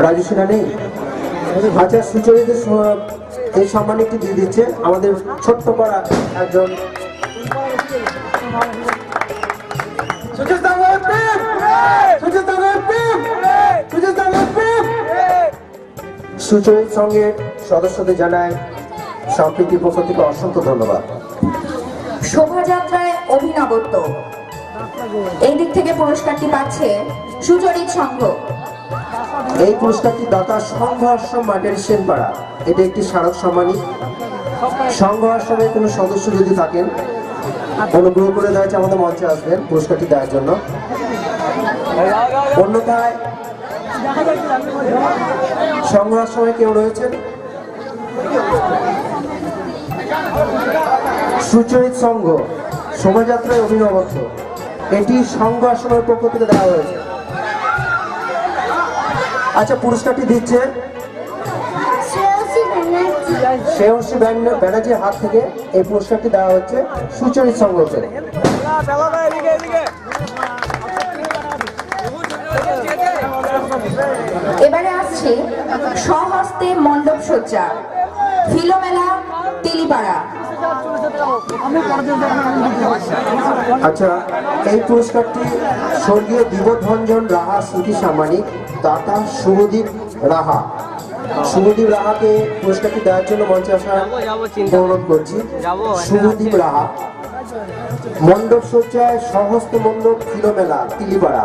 রাজু সিনহা নেই? আচ্ছা, সুচরিতা এই সম্মানটি দিয়ে দিচ্ছে আমাদের ছোট্ট করা একজন সুচরিত সঙ্গের সদস্যদের জানায় সম্প্রীতির পক্ষ থেকে অসংখ্য ধন্যবাদ। শোভাযাত্রায় অভিনবত্ব, এই দিক থেকে পুরস্কারটি পাচ্ছে সুচরিত সংঘ। এই পুরস্কারটি দাতা সংঘ আশ্রম মাটের সেনপাড়া। এটা একটি স্মারক সম্মানী। সংঘ আশ্রমের কোনো সদস্য যদি থাকেন অনুগ্রহ করে দেওয়া আমাদের মঞ্চে আসবেন পুরস্কারটি দেওয়ার জন্য। অন্যথায় সংঘ আশ্রমে কেউ রয়েছেন? সুচরিত সংঘ শোভাযাত্রায় অভিনবত্ব, এটি সংঘ আশ্রমের পক্ষ থেকে দেওয়া হয়েছে। আচ্ছা, পুরস্কারটি দিচ্ছে শ্রেয়সী ব্যানার্জির হাত থেকে এই পুরস্কারটি দেওয়া হচ্ছে সুচরিত সংঘকে। এবারে আসছে স্বহস্তে মণ্ডপ সজ্জা, ফিলোমেলা, তেলিপাড়া। আচ্ছা, এই পুরস্কারটি স্বর্গীয় বিবোধভঞ্জন রাহা স্মৃতি সাম্মানিক, দাতা শুভদীপ রাহা। শুভদীপ রাহাকে পুরস্কারটি দেওয়ার জন্য মঞ্চে আসা অনুরোধ করছি। শুভদীপ রাহা। মণ্ডপ সজ্জায় স্বহস্তে মণ্ডপ, ফিলোমেলা, তেলিপাড়া।